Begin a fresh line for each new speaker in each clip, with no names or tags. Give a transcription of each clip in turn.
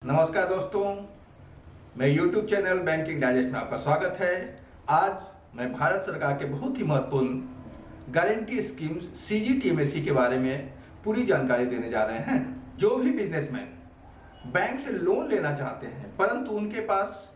नमस्कार दोस्तों, मैं YouTube चैनल बैंकिंग डाइजेस्ट में आपका स्वागत है। आज मैं भारत सरकार के बहुत ही महत्वपूर्ण गारंटी स्कीम CGTMSE के बारे में पूरी जानकारी देने जा रहे हैं। जो भी बिजनेसमैन बैंक से लोन लेना चाहते हैं परंतु उनके पास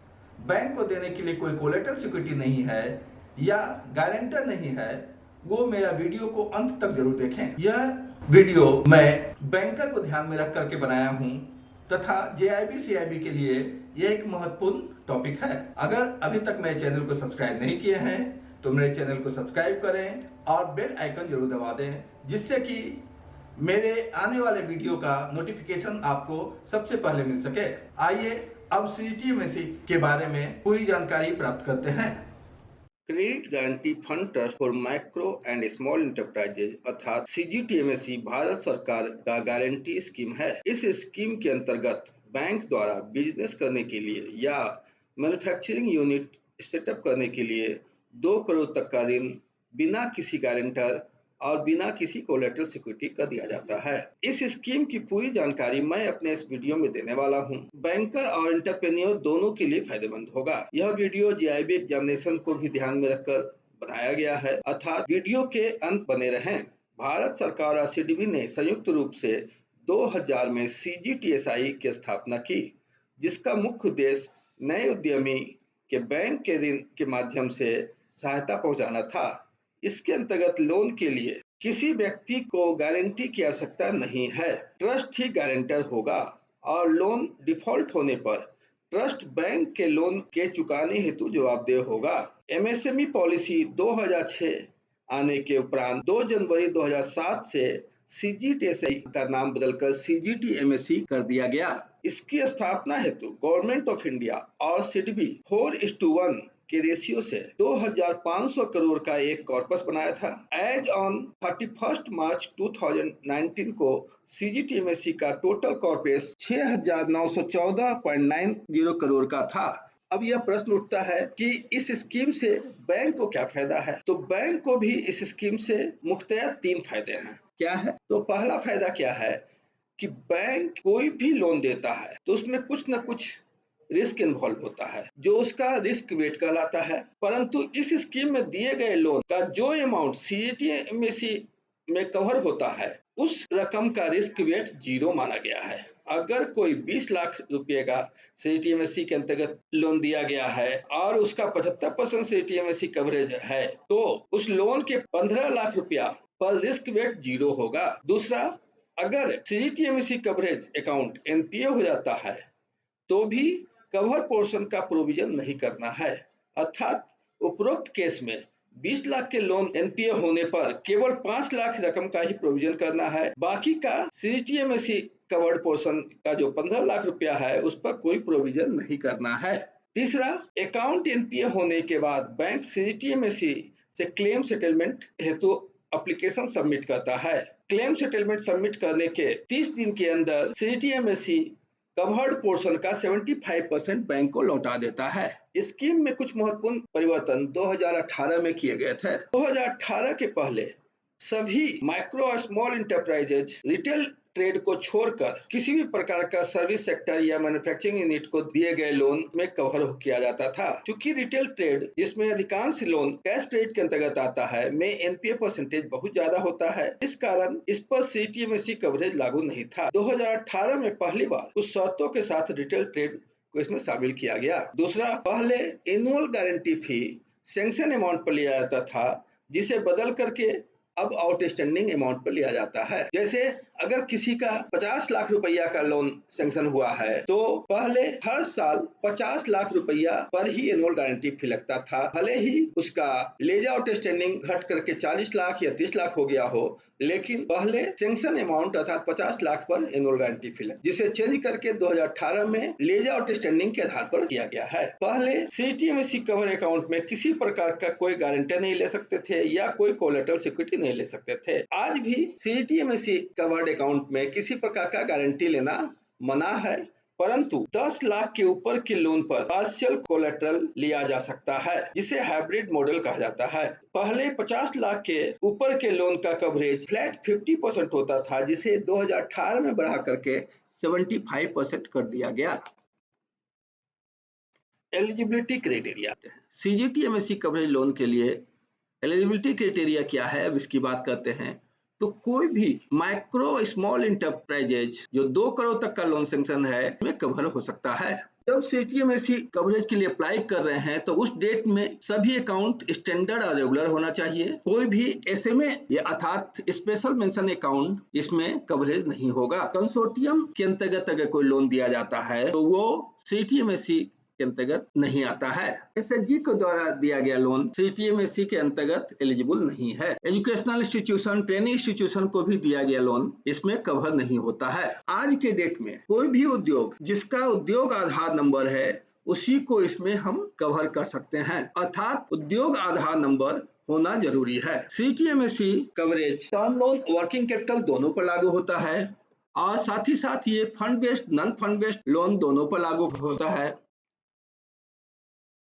बैंक को देने के लिए कोई कोलेटरल सिक्योरिटी नहीं है या गारंटर नहीं है, वो मेरा वीडियो को अंत तक जरूर देखें। यह वीडियो मैं बैंकर को ध्यान में रख करके बनाया हूँ तथा JIB CIB के लिए यह एक महत्वपूर्ण टॉपिक है। अगर अभी तक मेरे चैनल को सब्सक्राइब नहीं किए हैं तो मेरे चैनल को सब्सक्राइब करें और बेल आइकन जरूर दबा दें, जिससे कि मेरे आने वाले वीडियो का नोटिफिकेशन आपको सबसे पहले मिल सके। आइए अब CGTMSE के बारे में पूरी जानकारी प्राप्त करते हैं।
Credit guarantee fund trust for micro and small enterprises अर्थात CGTMSE भारत सरकार का गारंटी स्कीम है। इस स्कीम के अंतर्गत बैंक द्वारा बिजनेस करने के लिए या मैन्युफैक्चरिंग यूनिट सेटअप करने के लिए 2 करोड़ तक का ऋण बिना किसी गारंटर और बिना किसी कोलेटरल सिक्योरिटी का दिया जाता है। इस स्कीम की पूरी जानकारी मैं अपने इस वीडियो में देने वाला हूं। बैंकर और एंटरप्रेन्योर दोनों के लिए फायदेमंद होगा। यह वीडियो JIB एग्जामिनेशन को भी ध्यान में रखकर बनाया गया है, अर्थात वीडियो के अंत बने रहें। भारत सरकार और CDB ने संयुक्त रूप से 2000 में CGTSI की स्थापना की, जिसका मुख्य उद्देश्य नए उद्यमी के बैंक के ऋण के माध्यम से सहायता पहुंचाना था। इसके अंतर्गत लोन के लिए किसी व्यक्ति को गारंटी की आवश्यकता नहीं है, ट्रस्ट ही गारंटर होगा और लोन डिफॉल्ट होने पर ट्रस्ट बैंक के लोन के चुकाने हेतु जवाबदेह होगा। MSME पॉलिसी 2006 आने के उपरांत 2 जनवरी 2007 से CGTSI का नाम बदलकर CGTMSE कर दिया गया। इसकी स्थापना हेतु गवर्नमेंट ऑफ इंडिया और CDB 4:1 के रेशियो से 2500 करोड़ का एक कॉर्पस बनाया था। एज ऑन 31 मार्च 2019 को CGTMSE का टोटल कॉर्पस 6914.90 करोड़ का था। अब यह प्रश्न उठता है कि इस स्कीम से बैंक को क्या फायदा है? तो बैंक को भी इस स्कीम से मुख्तयत 3 फायदे हैं। क्या है? तो पहला फायदा क्या है कि बैंक कोई भी लोन देता है तो उसमें कुछ न कुछ रिस्क इन्वॉल्व होता है, जो उसका रिस्क वेट कहलाता है। परंतु इस स्कीम में दिए गए लोन का जो अमाउंट CGTMSE में कवर होता है, उस रकम का रिस्क वेट 0 माना गया है। अगर कोई 20 लाख रुपए का CGTMSE के अंतर्गत लोन दिया गया है और उसका 75% CGTMSE कवरेज है, तो उस लोन के 15 लाख रुपया पर रिस्क वेट 0 होगा। दूसरा, अगर CGTMSE कवरेज अकाउंट NPA हो जाता है तो भी कवर पोर्शन का प्रोविजन नहीं करना है, अर्थात उपरोक्त केस में 20 लाख के लोन NPA होने पर केवल 5 लाख रकम का ही प्रोविजन करना है। बाकी का CGTMSE कवर्ड पोर्शन का जो 15 लाख रुपया है उस पर कोई प्रोविजन नहीं करना है। तीसरा, अकाउंट NPA होने के बाद बैंक CGTMSE से क्लेम सेटलमेंट हेतु एप्लीकेशन सबमिट करता है। क्लेम सेटलमेंट सबमिट करने के 30 दिन के अंदर CGTMSE कवर्ड पोर्शन का 75% बैंक को लौटा देता है। स्कीम में कुछ महत्वपूर्ण परिवर्तन 2018 में किए गए थे। 2018 के पहले सभी माइक्रो और स्मॉल इंटरप्राइजेज रिटेल ट्रेड को छोड़कर किसी भी प्रकार का सर्विस सेक्टर या मैन्युफैक्चरिंग यूनिट को दिए गए लोन में कवर किया जाता था। चूंकि रिटेल ट्रेड, जिसमें अधिकांश लोन कैश क्रेडिट के अंतर्गत आता है, में NPA परसेंटेज बहुत ज्यादा होता है, इस कारण इस पर CGTMSE कवरेज लागू नहीं था। 2018 में पहली बार कुछ शर्तों के साथ रिटेल ट्रेड को इसमें शामिल किया गया। दूसरा, पहले एनुअल गारंटी फी सैंक्शन अमाउंट पर लिया जाता था, जिसे बदल करके अब आउटस्टैंडिंग अमाउंट पर लिया जाता है। जैसे अगर किसी का 50 लाख रुपया का लोन सैंक्शन हुआ है तो पहले हर साल 50 लाख रुपया पर ही एनुअल गारंटी फी लगता था, भले ही उसका लेज आउटस्टैंडिंग घट करके 40 लाख या 30 लाख हो गया हो, लेकिन पहले सैंक्शन अमाउंट अर्थात 50 लाख पर एनुअल गारंटी फी लगी, जिसे चेंज करके 2018 में लेज आउटस्टैंडिंग के आधार पर किया गया है। पहले CGTMSE कवर अकाउंट में किसी प्रकार का कोई गारंटर नहीं ले सकते थे या कोई कोलेटरल सिक्योरिटी नहीं ले सकते थे। आज भी CGTMSE कवर्ड अकाउंट में किसी प्रकार का गारंटी लेना मना है, परंतु 10 लाख के ऊपर के लोन पर पार्शियल कोलेटरल लिया जा सकता है, जिसे हाइब्रिड मॉडल कहा जाता है। पहले 50 लाख के ऊपर के लोन का कवरेज फ्लैट 50% होता था, जिसे 2018 में बढ़ा करके 75% कर दिया गया। एलिजिबिलिटी क्राइटेरिया आते हैं। सीजीटी एमएससी कवरेज लोन के लिए एलिजिबिलिटी क्राइटेरिया क्या है, अब इसकी बात करते हैं। तो कोई भी माइक्रो स्मॉल इंटरप्राइजेज जो 2 करोड़ तक का लोन सैंक्शन है में कवर हो सकता है। जब सीटीएमएससी कवरेज के लिए अप्लाई कर रहे हैं तो उस डेट में सभी अकाउंट स्टैंडर्ड और रेगुलर होना चाहिए। कोई भी एसएमए या अर्थात स्पेशल मेंशन अकाउंट इसमें कवरेज नहीं होगा। कंसोर्टियम के अंतर्गत अगर कोई लोन दिया जाता है तो वो सीटीएमएससी के अंतर्गत नहीं आता है। एसएचजी के द्वारा दिया गया लोन सीटीएमएससी के अंतर्गत एलिजिबल नहीं है। एजुकेशनल इंस्टीट्यूशन, ट्रेनिंग इंस्टीट्यूशन को भी दिया गया लोन इसमें कवर नहीं होता है। आज के डेट में कोई भी उद्योग जिसका उद्योग आधार नंबर है उसी को इसमें हम कवर कर सकते हैं, अर्थात उद्योग आधार नंबर होना जरूरी है। CTMSC coverage term loan, working capital दोनों पर लागू होता है और साथ ही साथ ये fund based, non fund based loan दोनों पर लागू होता है।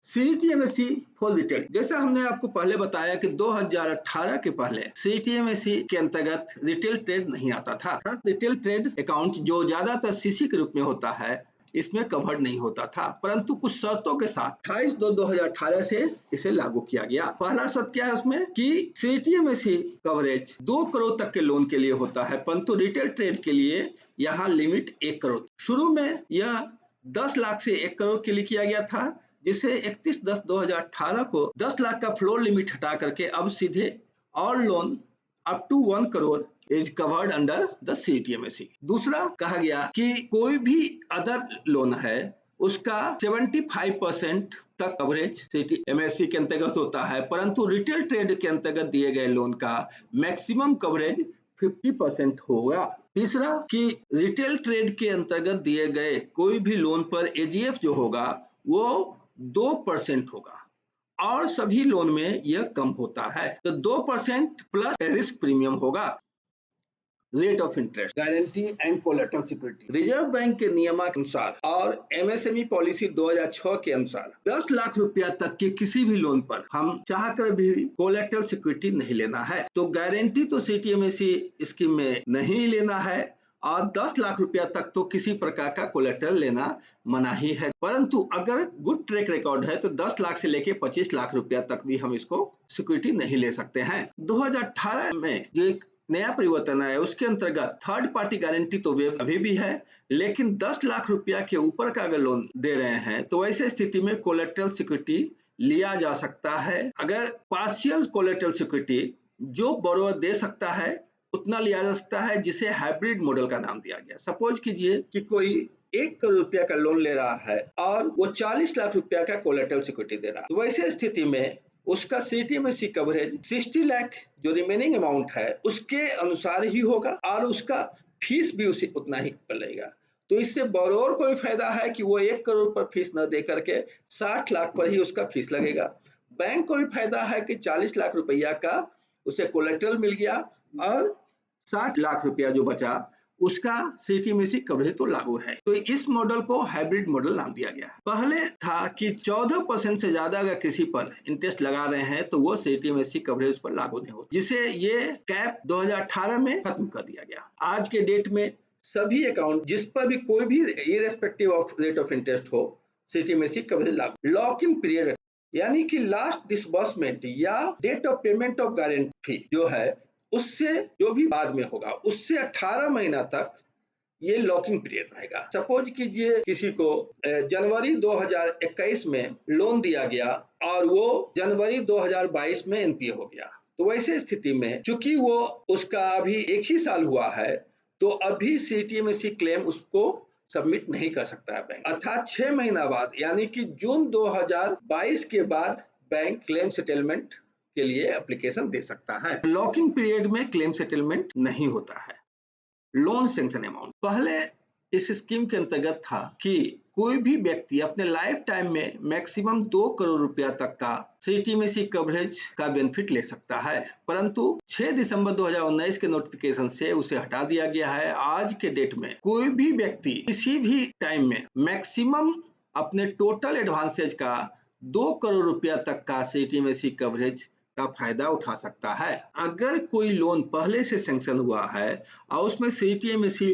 सीटीएमएससी फॉर रिटेल, जैसे हमने आपको पहले बताया कि 2018 के पहले सीटीएमएससी के अंतर्गत रिटेल ट्रेड नहीं आता था। रिटेल ट्रेड अकाउंट जो ज्यादातर सीसी के रूप में होता है इसमें कवर नहीं होता था, परंतु कुछ शर्तों के साथ 28/2/2018 से इसे लागू किया गया। पहला शर्त क्या है उसमें कि सीटीएमएससी कवरेज 2 करोड़ तक के लोन के लिए होता है, परंतु रिटेल ट्रेड के लिए यहाँ लिमिट 1 करोड़। शुरू में यह 10 लाख से 1 करोड़ के लिए किया गया था, जिसे 31/10/2018 को 10 लाख का फ्लोर लिमिट हटा करके अब सीधे all loan up to 1 crore is covered under the CTMSC. दूसरा कहा गया कि कोई भी अदर लोन है उसका 75% तक कवरेज सीटीएमएससी के अंतर्गत होता है, परंतु रिटेल ट्रेड के अंतर्गत दिए गए लोन का मैक्सिमम कवरेज 50% होगा। तीसरा कि रिटेल ट्रेड के अंतर्गत दिए गए कोई भी लोन पर एजीएफ जो होगा वो 2% होगा और सभी लोन में यह कम होता है, तो 2% प्लस रिस्क प्रीमियम होगा। Rate of interest, guarantee and collateral security, reserve bank के नियमानुसार और एमएसएमई पॉलिसी 2006 के अनुसार 10 लाख रुपया तक के किसी भी लोन पर हम चाहकर भी कोलेटरल सिक्योरिटी नहीं लेना है। तो गारंटी तो सीटीएमएससी स्कीम में नहीं लेना है और 10 लाख रुपया तक तो किसी प्रकार का कोलेटरल लेना मना ही है, परंतु अगर गुड ट्रैक रिकॉर्ड है तो 10 लाख से लेके 25 लाख रुपया तक भी हम इसको सिक्योरिटी नहीं ले सकते हैं। 2018 में जो एक नया परिवर्तन है उसके अंतर्गत थर्ड पार्टी गारंटी तो वेव अभी भी है, लेकिन 10 लाख रुपया के ऊपर का अगर लोन दे रहे हैं तो ऐसे स्थिति में कोलेटरल सिक्योरिटी लिया जा सकता है। अगर पार्शियल कोलेटरल सिक्योरिटी जो बोरोवर दे सकता है उतना लिया जा सकता है, जिसे हाइब्रिड मॉडल का नाम दिया गया। सपोज कीजिए कि कोई 1 करोड़ रुपया का लोन ले रहा है और वो 40 लाख रुपया का कोलेटरल सिक्योरिटी दे रहा है, तो वैसे स्थिति में उसका सीटीएमएससी कवरेज 60 लाख जो रिमेनिंग अमाउंट है उसके अनुसार ही होगा और उसका फीस भी उसी उतना ही पड़ेगा। तो इससे बोरोवर को भी फायदा है कि वो 1 करोड़ पर फीस न दे करके 60 लाख पर ही उसका फीस लगेगा। बैंक को भी फायदा है कि 40 लाख रुपया का उसे कोलेटरल मिल गया और 60 लाख रुपया जो बचा उसका सीटीएमएससी कवरेज तो लागू है। तो इस मॉडल को हाइब्रिड मॉडल नाम दिया गया। पहले था कि 14% से ज्यादा अगर किसी पर इंटरेस्ट लगा रहे हैं तो वो सीटीएमएससी कवरेज पर लागू नहीं होता, जिसे ये कैप 2018 में खत्म कर दिया गया। आज के डेट में सभी अकाउंट जिस पर भी कोई भी irrespective of rate of interest हो सीटीएमएससी कवरेज लागू। लॉक इन पीरियड यानी कि लास्ट डिसबर्समेंट या date of payment of guarantee जो है उससे जो भी बाद में होगा उससे 18 महीना तक ये लॉकिंग पीरियड रहेगा। सपोज कीजिए किसी को जनवरी 2021 में लोन दिया गया और वो जनवरी 2022 में एनपीए हो गया, तो वैसे स्थिति में चूंकि वो उसका अभी 1 ही साल हुआ है तो अभी सीटीएमएससी क्लेम उसको सबमिट नहीं कर सकता है बैंक, अर्थात 6 महीना बाद यानी कि जून 2022 के बाद बैंक क्लेम सेटलमेंट के लिए एप्लीकेशन दे सकता है। लॉकिंग पीरियड में क्लेम सेटलमेंट नहीं होता है। लोन सैंक्शन अमाउंट पहले इस स्कीम के अंतर्गत था कि कोई भी व्यक्ति अपने लाइफ टाइम में मैक्सिमम 2 करोड़ रुपया तक का सीटीएमएससी कवरेज का बेनिफिट ले सकता है, परंतु 6 दिसंबर 2019 के नोटिफिकेशन से उसे हटा दिया गया है। आज के डेट में कोई भी व्यक्ति किसी भी टाइम में मैक्सिमम अपने टोटल एडवांसेज का 2 करोड़ रुपया तक का सीटीएमएससी कवरेज का फायदा उठा सकता है। अगर कोई लोन पहले से सैंक्शन हुआ है और उसमें सीटीएमएससी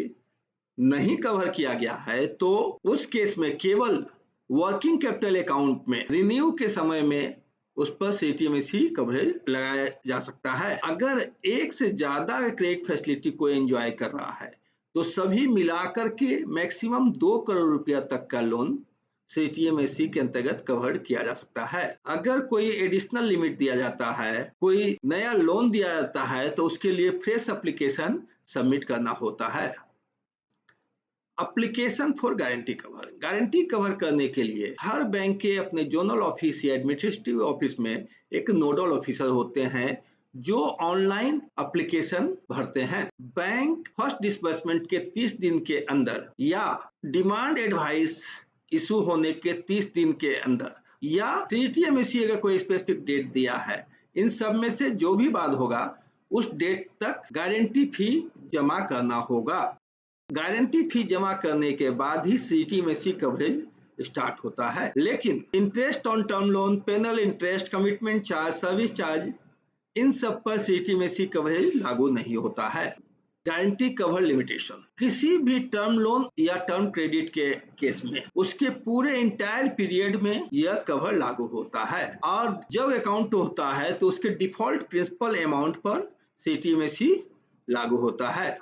नहीं कवर किया गया है तो उस केस में केवल वर्किंग कैपिटल अकाउंट में रिन्यू के समय में उस पर सीटीएमएसी कवरेज लगाया जा सकता है। अगर एक से ज्यादा क्रेडिट फैसिलिटी को एंजॉय कर रहा है तो सभी मिलाकर के मैक्सिमम 2 करोड़ रुपया तक का लोन सीटीएमएसी के अंतर्गत कवर किया जा सकता है। अगर कोई एडिशनल लिमिट दिया जाता है, कोई नया लोन दिया जाता है तो उसके लिए फ्रेश एप्लीकेशन सबमिट करना होता है। Application for guarantee cover. Guarantee cover करने के लिए हर बैंक के अपने जोनल ऑफिस या एडमिनिस्ट्रेटिव ऑफिस में एक नोडल ऑफिसर होते हैं जो ऑनलाइन एप्लीकेशन भरते हैं। बैंक फर्स्ट डिसबर्समेंट के 30 दिन के अंदर या डिमांड एडवाइस इशू होने के 30 दिन के अंदर या सीटीएमएसी अगर कोई स्पेसिफिक डेट दिया है, इन सब में से जो भी बाद होगा उस डेट तक गारंटी फी जमा करना होगा। गारंटी फी जमा करने के बाद ही सीटीएमएसी कवरेज स्टार्ट होता है। लेकिन interest on term loan, penal interest, commitment charge, service charge, इन सब पर सीटीएमएसी कवरेज लागू नहीं होता है। Guarantee cover limitation. किसी भी टर्म लोन या टर्म क्रेडिट के केस में उसके पूरे इंटायर पीरियड में यह कवर लागू होता है और जब अकाउंट होता है तो उसके डिफॉल्ट प्रिंसिपल अमाउंट पर सीटीएमएसी लागू होता है।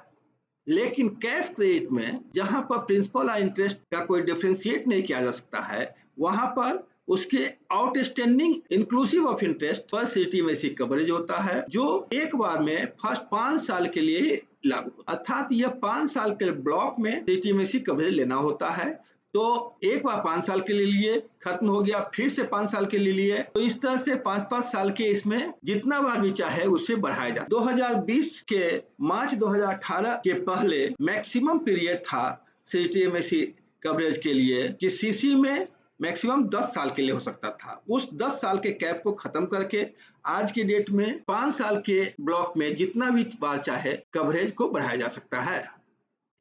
लेकिन कैश क्रेडिट में जहां पर प्रिंसिपल और इंटरेस्ट का कोई डिफरेंशिएट नहीं किया जा सकता है, वहां पर उसके आउटस्टैंडिंग इंक्लूसिव ऑफ इंटरेस्ट पर सीटीएमएसी कवरेज होता है जो एक बार में फर्स्ट 5 साल के लिए लागू होता है। अर्थात यह 5 साल के ब्लॉक में सीटीएमएसी कवरेज लेना होता है। तो एक बार 5 साल के लिए लिए, खत्म हो गया, फिर से 5 साल के लिए लिए, तो इस तरह से 5-5 साल के इसमें जितना बार भी चाहे उससे बढ़ाया जाए। 2020 के मार्च 2018 के पहले मैक्सिमम पीरियड था सीटीएमएसी कवरेज के लिए कि सीसी में मैक्सिमम 10 साल के लिए हो सकता था। उस 10 साल के कैप को खत्म करके आज की डेट में 5 साल के ब्लॉक में जितना भी बार चाहे कवरेज को बढ़ाया जा सकता है।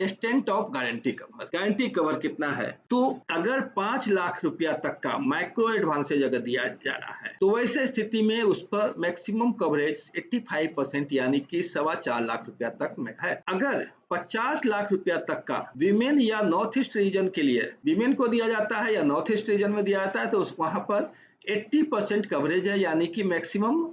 Extent of guarantee cover. Guarantee cover कितना है? तो अगर 5 लाख रुपया तक का माइक्रो एडवांसेज अगर दिया जा रहा है तो वैसे स्थिति में उस पर मैक्सिमम कवरेज 85% यानी कि 4.25 लाख रुपया तक में है। अगर 50 लाख रुपया तक का विमेन या नॉर्थ ईस्ट रीजन के लिए विमेन को दिया जाता है या नॉर्थ ईस्ट रीजन में दिया जाता है तो वहां पर 80% कवरेज है यानी कि मैक्सिमम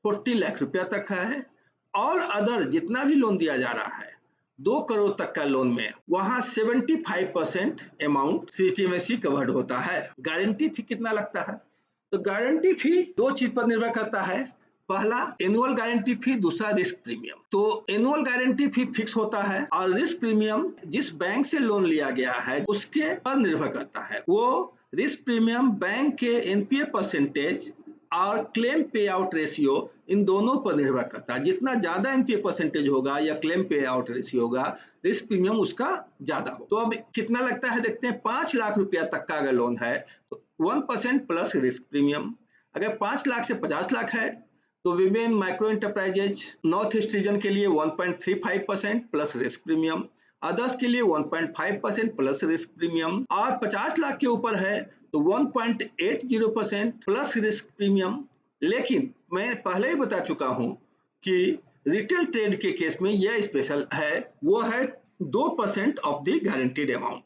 40 लाख रुपया तक का है। और अदर जितना भी लोन दिया जा रहा है 2 करोड़ तक का लोन में वहां 75% अमाउंट सीटीएमएसी कवर्ड होता है। गारंटी फी कितना लगता है? तो गारंटी फी 2 चीज पर निर्भर करता है। पहला एनुअल गारंटी फी, दूसरा रिस्क प्रीमियम। तो एनुअल गारंटी फी फिक्स होता है और रिस्क प्रीमियम जिस बैंक से लोन लिया गया है उसके पर निर्भर करता है। वो रिस्क प्रीमियम बैंक के एनपीए परसेंटेज और क्लेम पे आउट रेशियो इन दोनों पर निर्भर करता है। जितना ज्यादा एनपीए परसेंटेज होगा या क्लेम पे आउट रेशियो होगा, रिस्क प्रीमियम उसका ज्यादा हो। तो अब कितना लगता है देखते हैं। 5 लाख रुपया तक का अगर लोन है तो 1% प्लस रिस्क प्रीमियम। अगर 5 लाख से 50 लाख है तो women micro enterprises north east region के लिए 1.35% प्लस रिस्क प्रीमियम, अदर्स के लिए 1.5% प्लस रिस्क प्रीमियम, और 50 लाख के ऊपर है तो 1.80% प्लस रिस्क प्रीमियम। लेकिन मैं पहले ही बता चुका हूं कि रिटेल ट्रेड के केस में यह स्पेशल है, वो है 2% of the guaranteed amount.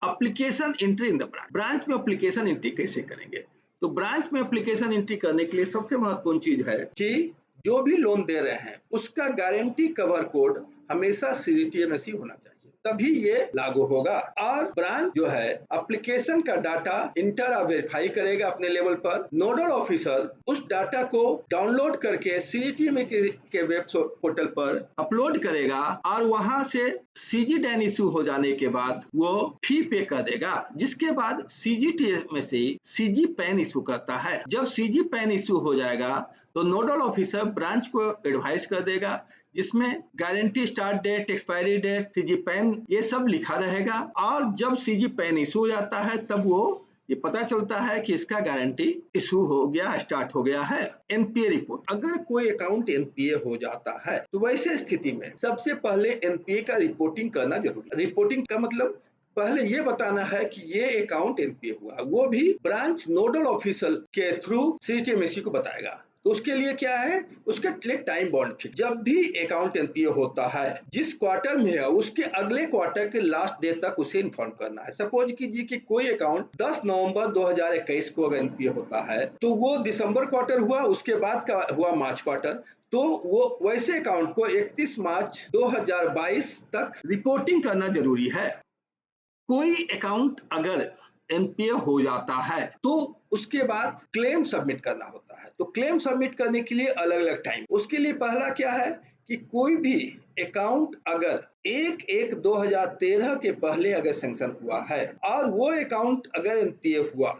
Application entry in the branch. Branch में एप्लीकेशन एंट्री कैसे करेंगे? तो ब्रांच में एप्लीकेशन एंट्री करने के लिए सबसे महत्वपूर्ण चीज है कि जो भी लोन दे रहे हैं उसका गारंटी कवर कोड हमेशा सीटीएमएसी होना चाहिए, तभी ये लागू होगा। और ब्रांच जो है एप्लीकेशन का डाटा इंटर और वेरीफाई करेगा अपने लेवल पर। नोडल ऑफिसर उस डाटा को डाउनलोड करके सीटीएमएसी के वेब पोर्टल पर अपलोड करेगा और वहां से सीजी डैन इशू हो जाने के बाद वो फी पे कर देगा, जिसके बाद सीजीटीएमएसी सीजी पैन इशू करता है। जब सीजी पैन इशू हो जाएगा तो नोडल ऑफिसर ब्रांच को एडवाइस कर देगा जिसमें guarantee start date, expiry date, CG PAN ये सब लिखा रहेगा। और जब सीजी पैन इशू हो जाता है तब वो ये पता चलता है कि इसका गारंटी इशू हो गया, स्टार्ट हो गया है। NPA report. अगर कोई अकाउंट एनपीए हो जाता है तो वैसे स्थिति में सबसे पहले एनपीए का रिपोर्टिंग करना जरूरी है। रिपोर्टिंग का मतलब पहले ये बताना है कि ये अकाउंट एनपीए हुआ, वो भी ब्रांच नोडल ऑफिसर के थ्रू सीटीएमएसी को बताएगा। तो उसके लिए क्या है, उसके लिए टाइम बॉन्ड फिक्स। जब भी अकाउंट एनपीए होता है, जिस क्वार्टर में है उसके अगले क्वार्टर के लास्ट डे तक उसे इन्फॉर्म करना है। सपोज कीजिए कि कोई अकाउंट 10 नवंबर 2021 को अगर एनपीए होता है तो वो दिसंबर क्वार्टर हुआ, उसके बाद का हुआ मार्च क्वार्टर, तो वो वैसे अकाउंट को 31 मार्च 2022 तक रिपोर्टिंग करना जरूरी है। कोई अकाउंट अगर एनपीए हो जाता है तो उसके बाद क्लेम सबमिट करना होता है। तो क्लेम सबमिट करने के लिए अलग अलग टाइम, उसके लिए पहला क्या है कि कोई भी अकाउंट अगर 1/1/2013 के पहले अगर सैंक्शन हुआ है और वो अकाउंट अगर एनपीए हुआ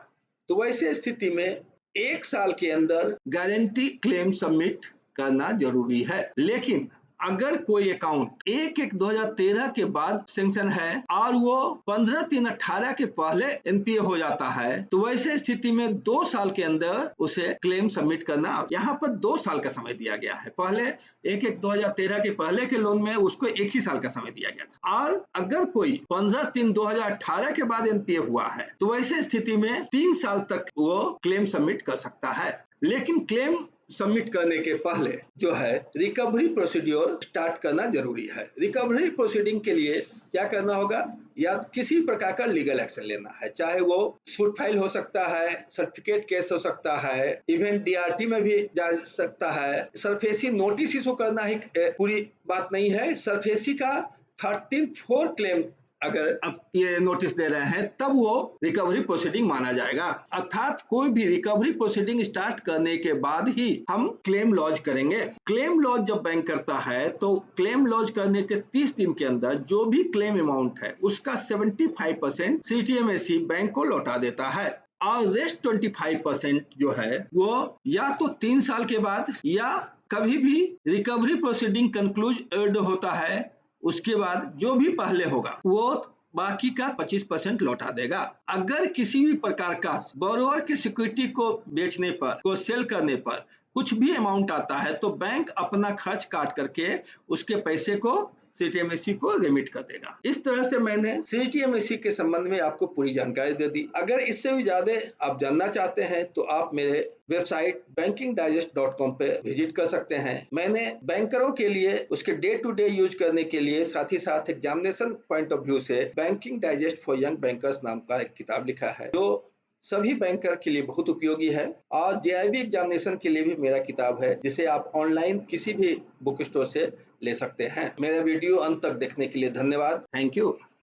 तो वैसे स्थिति में 1 साल के अंदर गारंटी क्लेम सबमिट करना जरूरी है। लेकिन अगर कोई अकाउंट 1/1/2013 के बाद सैंक्शन है और वो 15/3/18 के पहले एनपीए हो जाता है तो वैसे स्थिति में 2 साल के अंदर उसे क्लेम सबमिट करना। यहाँ पर 2 साल का समय दिया गया है। पहले 1/1/2013 के पहले के लोन में उसको 1 ही साल का समय दिया गया था, और अगर कोई 15/3/2018 के बाद एनपीए हुआ है तो वैसे स्थिति में 3 साल तक वो क्लेम सबमिट कर सकता है। लेकिन क्लेम सबमिट करने के पहले जो है रिकवरी प्रोसीड्योर स्टार्ट करना जरूरी है। रिकवरी प्रोसीडिंग के लिए क्या करना होगा, या किसी प्रकार का लीगल एक्शन लेना है, चाहे वो सूट फाइल हो सकता है, सर्टिफिकेट केस हो सकता है, इवेंट डीआरटी में भी जा सकता है। सरफेसी नोटिस इशू करना ही पूरी बात नहीं है। सरफेसी का 13th क्लेम अगर अब ये नोटिस दे रहे हैं तब वो रिकवरी प्रोसीडिंग माना जाएगा। अर्थात कोई भी रिकवरी प्रोसीडिंग स्टार्ट करने के बाद ही हम क्लेम लॉन्च करेंगे। क्लेम लॉन्च जब बैंक करता है तो क्लेम लॉन्च करने के 30 दिन के अंदर जो भी क्लेम अमाउंट है उसका 75% सीटीएमएसी बैंक को लौटा देता है, और रेस्ट 25% जो है वो या तो 3 साल के बाद या कभी भी रिकवरी प्रोसीडिंग कंक्लूड होता है उसके बाद जो भी पहले होगा वो बाकी का 25% लौटा देगा। अगर किसी भी प्रकार का बोरोवर की सिक्योरिटी को बेचने पर, को सेल करने पर कुछ भी अमाउंट आता है तो बैंक अपना खर्च काट करके उसके पैसे को सीटीएमएसी को रिमिट कर देगा। इस तरह से मैंने सीटीएमएसी के संबंध में आपको पूरी जानकारी दे दी। अगर इससे भी ज्यादा आप जानना चाहते हैं तो आप मेरे वेबसाइट bankingdigest.com पे विजिट कर सकते हैं। मैंने बैंकरों के लिए उसके डे टू डे यूज करने के लिए साथ ही साथ एग्जामिनेशन पॉइंट ऑफ व्यू से banking digest for young bankers नाम का एक किताब लिखा है जो सभी बैंकर के लिए बहुत उपयोगी है, और जेआईबी एग्जामिनेशन के लिए भी मेरा किताब है जिसे आप ऑनलाइन किसी भी बुक स्टोर से ले सकते हैं। मेरा वीडियो अंत तक देखने के लिए धन्यवाद। Thank you.